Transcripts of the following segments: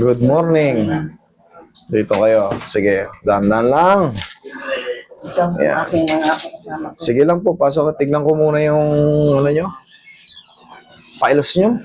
Good morning. Dito kayo. Sige, dandan lang. Ito, Yeah. aking mga kasama ko. Sige lang po, pasok. Tignan ko muna yung, ano nyo? Files nyo.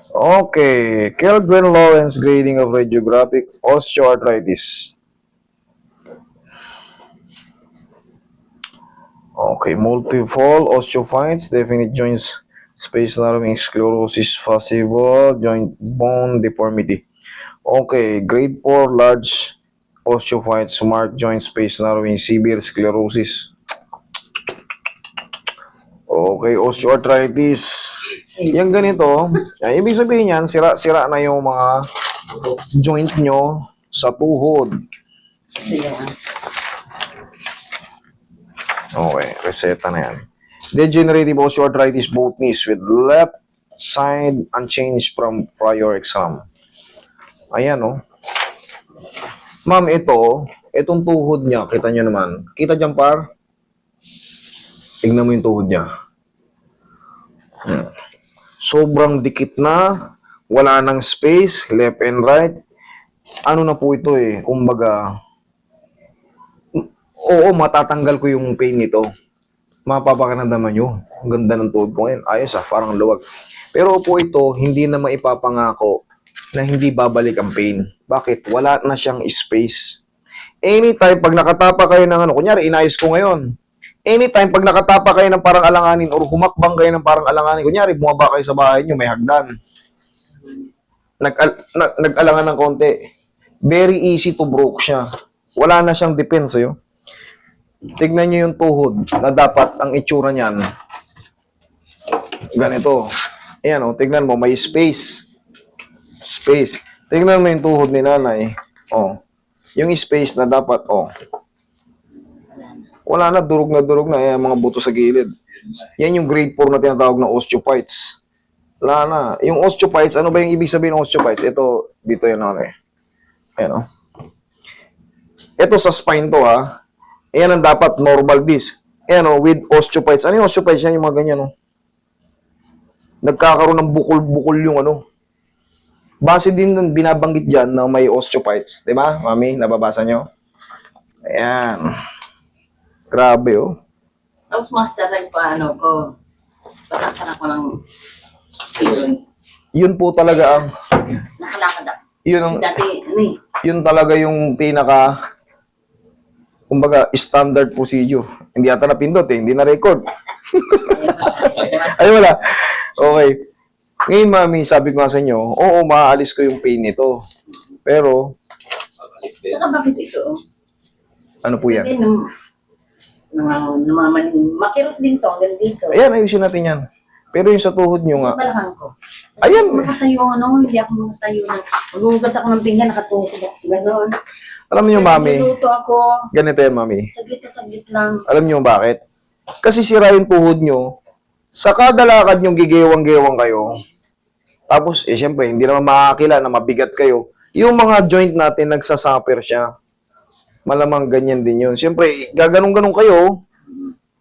Okay. Kellgren Lawrence grading of radiographic osteoarthritis. Okay, multiple osteophytes, definite joints, space narrowing, sclerosis, fascicle, joint bone deformity. Okay, grade 4, large osteophytes, marked joint space narrowing, severe sclerosis. Okay, osteoarthritis. Yung ganito, ibig sabihin yan, sira-sira na yung mga joint nyo sa tuhod. Sige. Okay, reseta na yan. Degenerative osteoarthritis both knees with left side unchanged from prior exam. Ayan, oh. Ma'am, itong tuhod niya, kita niyo naman. Kita dyan, par? Tignan mo yung tuhod niya. Sobrang dikit na, wala nang space, left and right. Ano na po ito eh, kumbaga, oo, matatanggal ko yung pain nito. Mapapakanadaman nyo. Ang ganda ng tuhod ko ngayon. Ayos parang luwag. Pero po ito, hindi na maipapangako na hindi babalik ang pain. Bakit? Wala na siyang space. Anytime, pag nakatapa kayo ng kunyari, inayos ko ngayon. Anytime, pag nakatapa kayo ng parang alanganin or humakbang kayo ng parang alanganin, kunyari, bumaba kayo sa bahay nyo, may hagdan. Nag-alangan ng konti. Very easy to broke siya. Wala na siyang defense sa'yo. Tignan nyo yung tuhod na dapat ang itsura niyan. Ganito. Ayan, tignan mo, may space. Space. Tignan mo yung tuhod ni nanay. Yung space na dapat, wala na, durog na. Ayan, mga buto sa gilid. Yan yung grade 4 na tinatawag na osteophytes. Wala na. Yung osteophytes, ano ba yung ibig sabihin ng osteophytes? Ito, dito yun, Ayan, Ito sa spine to, Ayan ang dapat normal disc. Ayan with osteophytes. Ano yung osteophytes? Yan yung mga ganyan, Nagkakaroon ng bukol-bukol yung Base din nun, binabanggit dyan na may osteophytes. Diba, mami? Nababasa nyo? Ayan. Grabe, Tapos master rin pa, ko, pasaksan ako ng steel. Yun po talaga ang... Nakalakad ako. Yun ang... Kasi dati, Yun talaga yung pinaka... Kumbaga, standard procedure. Hindi ata napindot hindi na-record. Ay, wala. Okay. Ngayon, mami, sabi ko nga sa inyo, oo, maaalis ko yung pain nito. Pero, saka bakit ito? ano po yan? Hindi, makirot din to, hanggang dito. Ayan, ayusin natin yan. Pero yung sa tuhod nyo nga, Sa balakang ko. Ayan. Makatayo, hindi ako makatayo na. Maghugas ako ng pinggan, nakatuho ko. Ganoon. alam nyo, mami, Niluluto ako. ganito yan, mami. Saglit lang. Alam nyo bakit? Kasi sira yung tuhod nyo, sa kada lakad nyo gigewang-gewang kayo, tapos, syempre, hindi naman makakila na mabigat kayo. Yung mga joint natin, nagsasuffer siya. Malamang ganyan din yun. Syempre, gaganong-ganong kayo,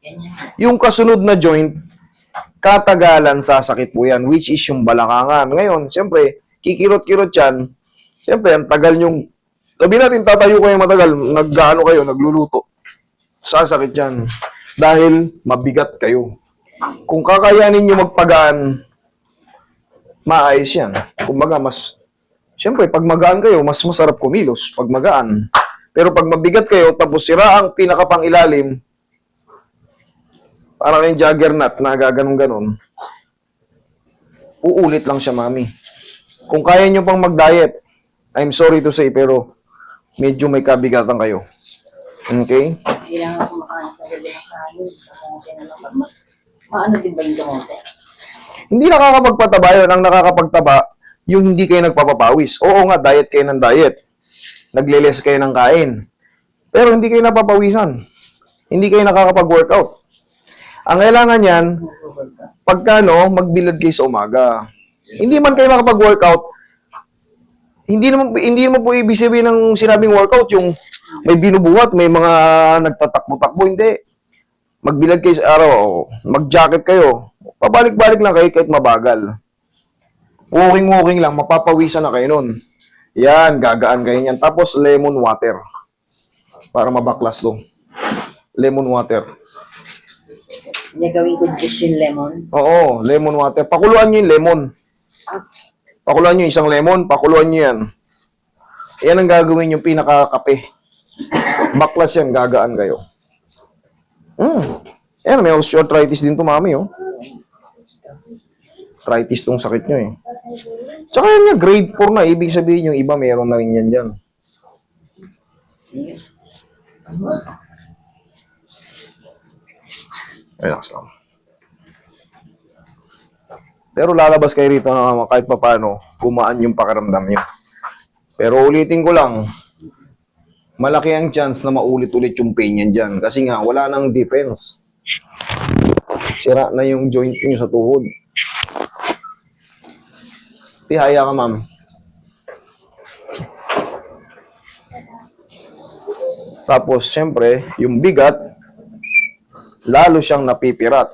Ganyan. yung kasunod na joint, katagalan sasakit po yan, which is yung balakangan. Ngayon, syempre, kikirot-kirot yan. Syempre, ang tagal yung, sabi natin, tatayo kayo matagal, nag-ano kayo, nagluluto. Sasakit yan. Dahil mabigat kayo. Kung kakayanin nyo magpagaan, maayos yan. Kumbaga, syempre, pag magaan kayo, mas masarap kumilos pag magaan. Pero pag mabigat kayo, tapos sira ang pinakapangilalim, parang yung juggernaut na gaganong-ganon, uulit lang siya, mami. Kung kaya nyo pang mag-diet, I'm sorry to say, pero medyo may kabigatan kayo. Okay? Hindi lang ako makain sa gabi ng kanin. Maano din ba yung kamote? Hindi nakakapagpataba yun. Ang nakakapagtaba, yung hindi kayo nagpapapawis. Oo nga, diet kayo ng diet. Nagle-less kayo ng kain. Pero hindi kayo napapawisan. Hindi kayo nakakapag-workout. Ang kailangan yan, magbilad kayo sa umaga. Hindi man kayo makapag-workout, hindi naman po ibig sabihin ng sinabing workout yung may binubuhat, may mga nagtatakbo-takbo, hindi. Magbilad kayo sa araw, mag-jacket kayo, Pabalik-balik lang kayo kahit mabagal. Walking lang, mapapawisan na kayo nun. Yan, gagaan kayo niyan. Tapos lemon water. Para mabaklas to. Lemon water. Gagawin ko juice yung lemon. Oo, lemon water. Pakuluan nyo yung lemon. Pakuluan nyo isang lemon, pakuluan nyo yan. Yan ang gagawin yung pinakakape. Baklas yan, gagaan kayo. Yan, may osteoarthritis din to, mami, oh. Arthritis tong sakit nyo, eh. Tsaka yan nga, grade 4 na. Ibig sabihin yung iba, meron na rin yan dyan. Relax lang. Pero lalabas kayo rito na kahit pa paano, gumaan yung pakiramdam nyo. Pero ulitin ko lang, malaki ang chance na maulit-ulit yung pain yan dyan. Kasi nga, wala nang defense. Sira na yung joint nyo sa tuhod. Tihaya ka, ma'am. Tapos, siyempre, yung bigat, lalo siyang napipirat.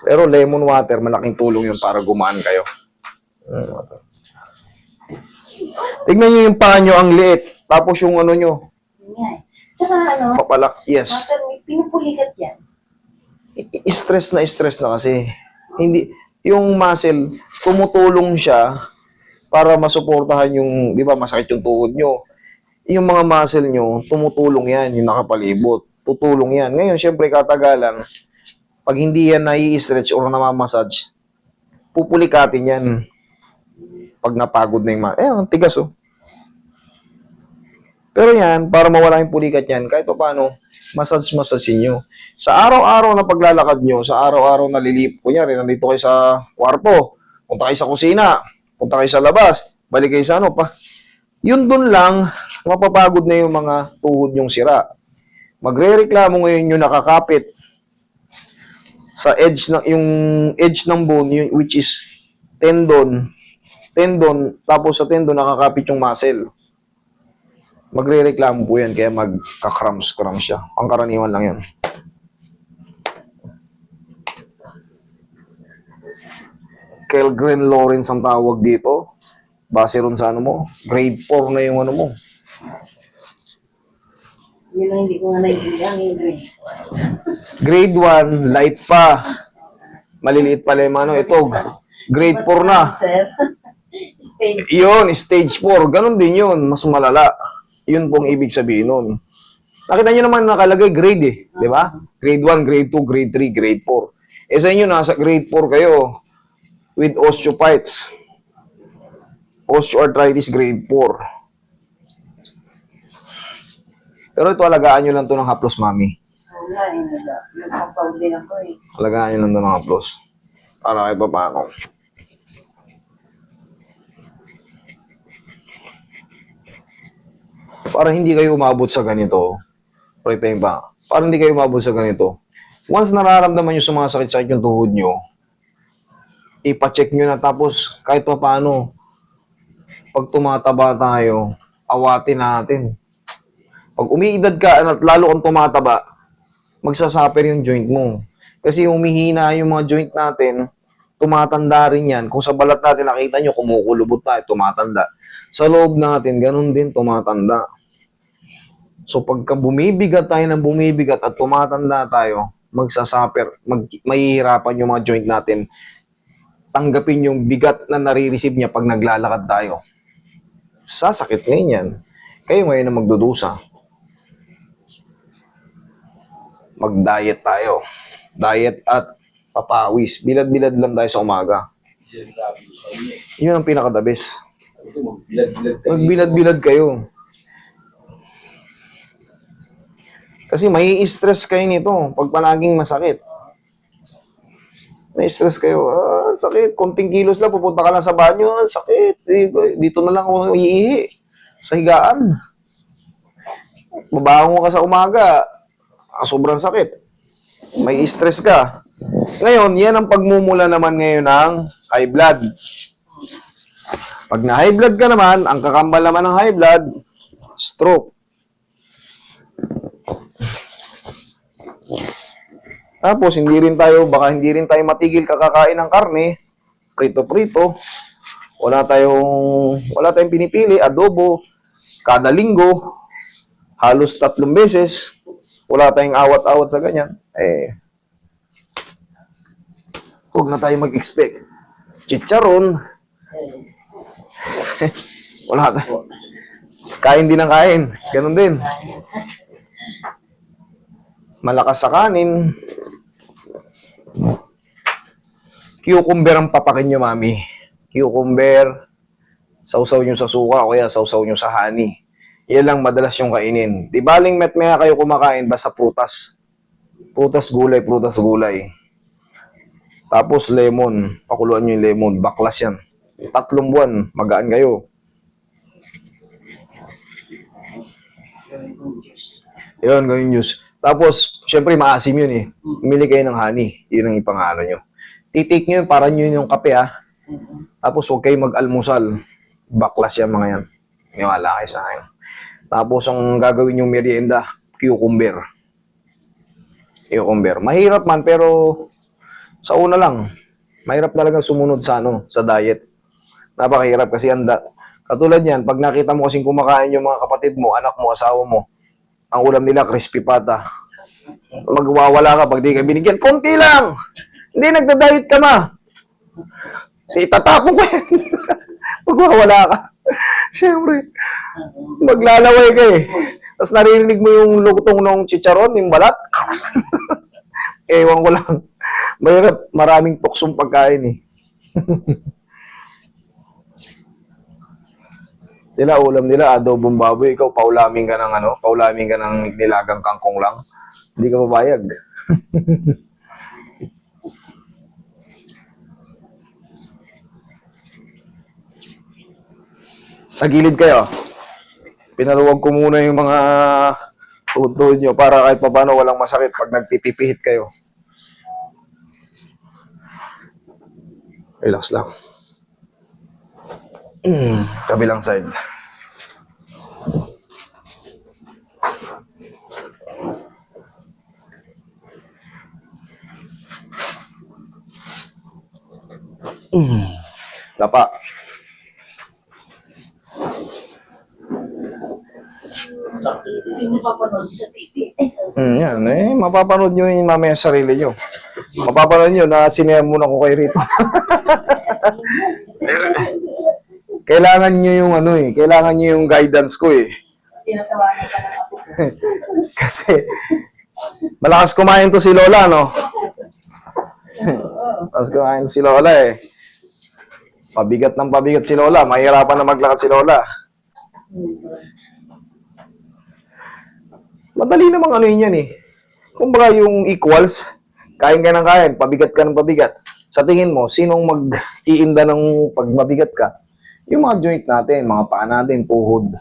Pero lemon water, malaking tulong yun para gumaan kayo. Tignan nyo yung paa nyo, ang liit. Tapos yung ano nyo, Yun nga eh. Tsaka ano, papalak. Yes. master, may pinupulikat yan. Stress na kasi. Hindi, yung muscle, tumutulong siya para masuportahan yung, di ba, masakit yung tuhod nyo. Yung mga muscle nyo, tumutulong yan, yung nakapalibot. Tutulong yan. Ngayon, syempre, katagalan, pag hindi yan nai-stretch or namamassage, pupulikatin yan. Pag napagod na yung ang tigas, oh. Pero yan, para mawala yung pulikat yan, kahit pa paano, massage nyo. Sa araw-araw na paglalakad nyo, sa araw-araw na lilip, kunyari, nandito kayo sa kwarto, punta kayo sa kusina, punta kayo sa labas, balik kayo sa ano pa. Yun dun lang, mapapagod na yung mga tuhod yung sira. Magre-reklamo ngayon yung nakakapit sa edge ng yung edge ng bone, yung, which is tendon, tapos sa tendon nakakapit yung muscle. Magre-reklamo po yan, kaya magka-cramps siya. Pangkaraniwan lang yan. Kellgren Lawrence ang tawag dito. Base ron sa ano mo, grade 4 na yung ano mo. Yun ang hindi ko nga naibigan yung Grade 1, light pa. Maliliit pala yung ano. Ito, grade 4 na. Sir, stage. Yun, stage 4. Ganon din yun, mas malala. Yun pong ibig sabihin nun. Nakita nyo naman nakalagay grade eh. Di ba? Grade 1, grade 2, grade 3, grade 4. Eh sa inyo, nasa grade 4 kayo with osteophytes. Osteoarthritis grade 4. Pero ito, alagaan nyo lang to ng haplos, mami. Wala eh, nagpapaw din ako eh. Alagaan nyo lang to ng haplos. Para kahit pa paano. Para hindi kayo umabot sa ganito. Para hindi kayo umabot sa ganito. Once nararamdaman nyo sa mga sakit-sakit yung tuhod nyo, ipacheck nyo na, tapos kahit pa paano, pag tumataba tayo, awatin natin. Pag umiidad ka at lalo kang tumataba, magsasuffer yung joint mo. Kasi humihina yung mga joint natin, tumatanda rin yan. Kung sa balat natin nakita nyo, kumukulubot tayo, tumatanda. Sa loob natin, ganun din, tumatanda. So pagka bumibigat tayo ng bumibigat at tumatanda tayo, magsasuffer, mahihirapan yung mga joint natin. Tanggapin yung bigat na nare-receive niya pag naglalakad tayo. Sasakit ngayon yan. Kayo ngayon na magdudusa. Mag-diet tayo. Diet at papawis. Bilad-bilad lang tayo sa umaga. Yun ang pinaka-the best. Magbilad-bilad kayo. Kasi may stress kayo nito pag palaging masakit. May stress kayo. Sakit. Konting kilos lang. Pupunta ka lang sa banyo. Sakit. Dito na lang ako iihi. Sa higaan. Babangon ka sa umaga. Sobrang sakit. May stress ka. Ngayon, yan ang pagmumula naman ngayon ng high blood. Pag na high blood ka naman, ang kakambal naman ng high blood, stroke. Tapos, baka hindi rin tayo matigil kakakain ng karne, prito-prito. Wala tayong pinipili, adobo, kada linggo, halos 3 beses. Wala tayong awat-awat sa ganyan. Huwag na tayo mag-expect. Chicharon, wala tayo. Kain din ng kain. Ganun din. Malakas sa kanin. Cucumber ang papakin nyo, mami. Cucumber, sausaw nyo sa suka o kaya sausaw nyo sa honey. Yan lang madalas yung kainin. Di baling met-maya kayo kumakain basta prutas. Prutas, gulay, prutas, gulay. Tapos lemon. Pakuluan nyo yung lemon. Baklas yan. 3 buwan, magaan kayo. Yun, gawin juice. Tapos, syempre, maasim yun eh. Umili kayo ng honey. Yun ang ipangalo nyo. Titik nyo yun, para nyo yung kape ah. Tapos, huwag kayo mag-almusal. Baklas yan mga yan. Niwala kayo sa akin. Tapos, ang gagawin yung merienda, cucumber. Cucumber. Mahirap man, pero sa una lang, mahirap talaga sumunod sa sa diet. Napakahirap kasi katulad yan, pag nakita mo kasing kumakain yung mga kapatid mo, anak mo, asawa mo, ang ulam nila, crispy pata. Magwawala ka pag di ka binigyan. Konti lang! Hindi, nagda-diet ka ma. Itatapon ko yan. Magwawala ka. Siyempre, maglalaway ka eh. Tapos naririnig mo yung lugtong ng chicharon, yung balat. Ewan ko lang. Mahirap, maraming tuksong pagkain eh. Sila, ulam nila, adobong baboy. Ikaw, paulamin ka ng nilagang kangkong lang. Hindi ka mabayag. Tagilid kayo. Pinaluwag ko muna yung mga tuhod nyo para kahit paano walang masakit pag nagpipipihit kayo. Relax lang. Kabilang side. Tapa. Hindi mo papanood sa TV. Yan eh. Mapapanood nyo yung mamaya sa sarili nyo. Mapapanood nyo na sinaya muna ko kayo rito. Kailangan nyo yung kailangan nyo yung guidance ko eh. Tinatawanan ka ng ako. Kasi malakas kumain to si Lola, no? Malakas kumain si Lola eh. Pabigat ng pabigat si Lola. Mahirapan na maglakad si Lola. Madali namang yan eh. Kumbaga yung equals, kain ka ng kain, pabigat ka ng pabigat. Sa tingin mo, sinong mag-iinda ng pag mabigat ka? Yung mga joint natin, mga paa natin, tuhod.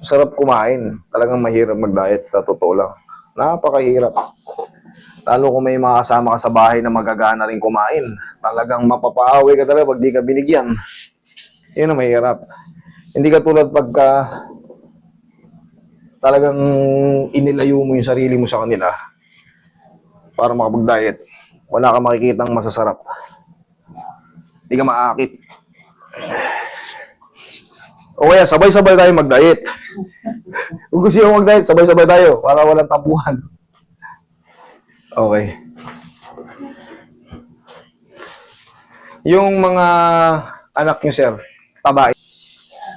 Sarap kumain. Talagang mahirap mag-diet, totoo lang. Napakahirap. Lalo kung may mga kasama ka sa bahay na magagana rin kumain. Talagang mapapaawi ka talaga pag di ka binigyan. Yun ang mahirap. Hindi ka tulad pagka talagang inilayo mo yung sarili mo sa kanila para makapag-diet. Wala kang makikitang masasarap. Hindi ka maakit. O kaya, sabay-sabay tayo mag-diet. Kung gusto nyo mag-diet, sabay-sabay tayo para walang tapuhan. Okay. Yung mga anak nyo, sir, tabain.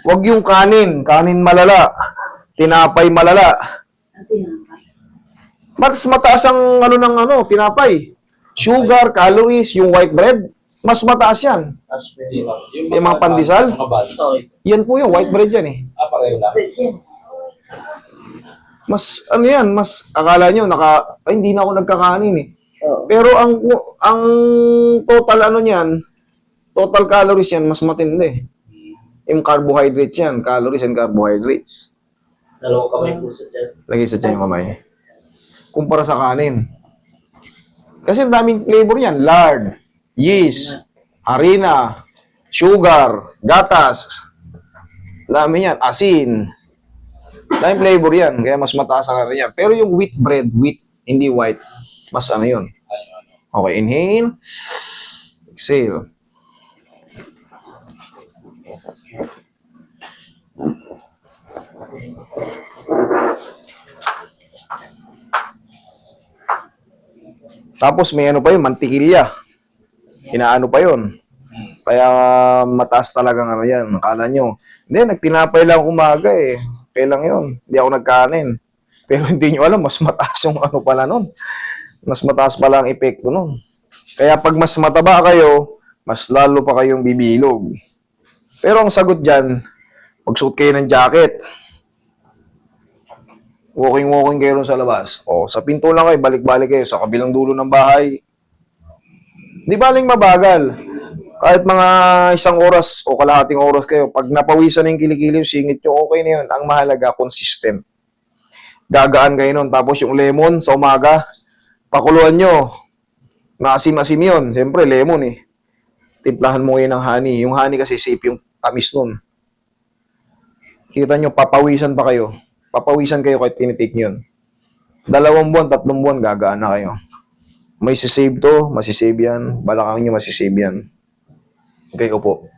Huwag yung kanin malala. Tinapay malala. Mas mataas ang tinapay. Sugar, calories, yung white bread, mas mataas yan. Yung mga pandesal, yan po yung white bread yan eh. Pareho lang. Mas, mas akala nyo, hindi na ako nagkakanin eh. Pero ang total niyan, total calories yan, mas matindi. Yung carbohydrates yan, calories and carbohydrates. Dalawang kamay po sa dyan. Lagi sa tiyan yung kamay. Kumpara sa kanin. Kasi ang daming flavor yan. Lard, yeast, harina, sugar, gatas. Dami yan. Asin. Lime flavor yan, kaya mas mataas ang ano yan. Pero yung wheat bread, wheat, hindi white, mas ano yun. Okay, inhale. Exhale. Tapos may ano pa yun, mantikilya. Inaano pa yun. Kaya mataas talagang ano yan. Akala nyo, hindi, nagtinapay lang umaga eh. Okay lang yun. Hindi ako nagkanin. Pero hindi nyo alam, mas mataas yung ano pala nun. Mas mataas pala ang epekto nun. Kaya pag mas mataba kayo, mas lalo pa kayong bibilog. Pero ang sagot dyan, magsuot kayo ng jacket. Walking kayo ron sa labas. O, sa pinto lang kayo, balik-balik kayo sa kabilang dulo ng bahay. Di baling mabagal. Kahit mga 1 oras o kalahating oras kayo, pag napawisan ng kilikili, singit nyo, okay na yun. Ang mahalaga, consistent. Gagaan kayo nun. Tapos yung lemon sa umaga, pakuluan nyo. Maasim-asim yun. Siyempre, lemon eh. Timplahan mo kayo ng honey. Yung honey kasi safe yung tamis nun. Kita nyo, papawisan pa kayo. Papawisan kayo kahit tinitik nyo yun. 2 buwan, 3 buwan, gagaan na kayo. May sisave to, masisave yan. Balakang nyo, masisave yan. Okay, upo.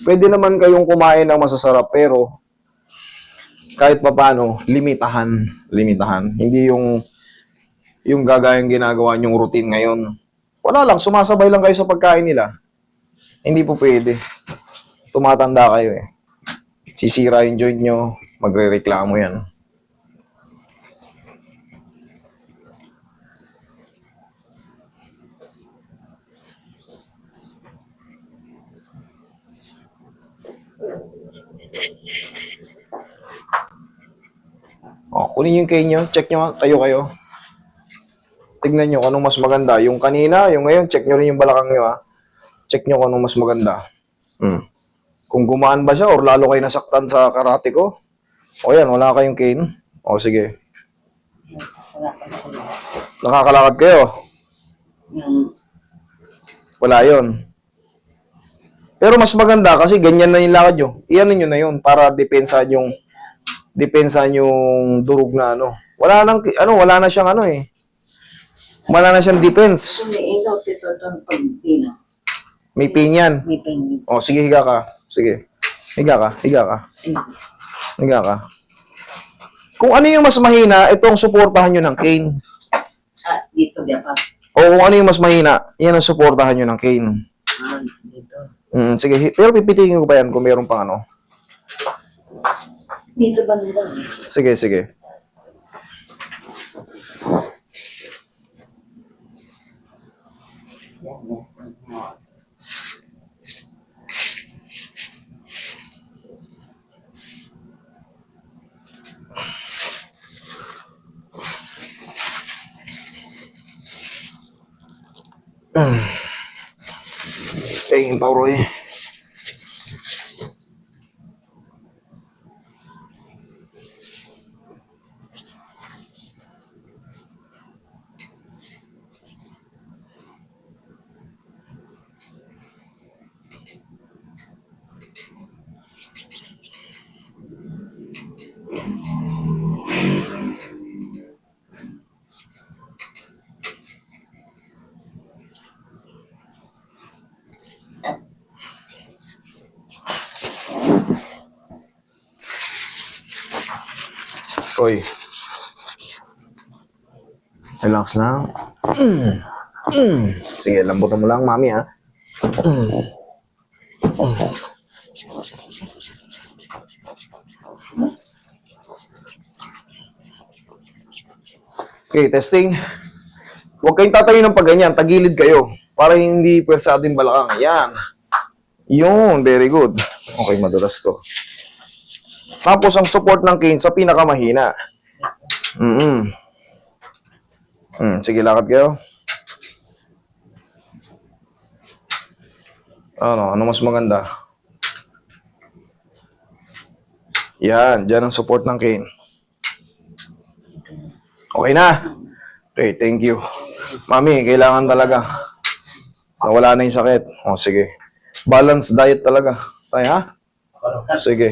Pwede naman kayong kumain ng masasarap, pero kahit papaano, limitahan. Limitahan. Hindi yung gagawin ginagawa nyong routine ngayon. Wala lang, sumasabay lang kayo sa pagkain nila. Hindi po pwede. Tumatanda kayo eh. Sisira yung joint nyo, magre-reklamo yan. O, kunin yung cane nyo, check nyo, tayo kayo. Tignan nyo kung anong mas maganda. Yung kanina, yung ngayon, check nyo rin yung balakang nyo ha. Check nyo kung anong mas maganda. Kung gumaan ba siya or lalo kayo nasaktan sa karate ko. O yan, wala kayong cane. O sige. Nakakalakad kayo. Wala yon. Pero mas maganda kasi ganyan na yung lakad nyo. Iyan nyo na yun para depensahan yung durog na ano. Wala na siyang ano eh. Wala na siyang defense. Kung may ilaw, ito doon pag dino. May pain yan. May pain. O, sige, higa ka. Sige. Higa ka. Higa ka. Kung ano yung mas mahina, itong suportahan nyo ng cane. Dito ba pa? O kung ano yung mas mahina, yan ang suportahan nyo ng cane. Dito. Sige, pero pipitikin ko pa yan kung meron pang ano. Dito ba nila? Sige. Tingin pa, Roy. Roy. Relax lang. Sige, lambutan mo lang, mami, ha? Okay, testing. Huwag kayong tatayo ng pagganyan. Tagilid kayo. Para hindi pwersado yung balakang. Yan. Yun, very good. Okay, madulas to. Tapos, ang support ng cane sa pinakamahina. Sige, lakad kayo. Ano mas maganda? Yan, dyan ang support ng cane. Okay na? Okay, thank you. Mami, kailangan talaga. Nawala na yung sakit. O, sige. Balance diet talaga. Tayo, ha? Ako naman. Sige.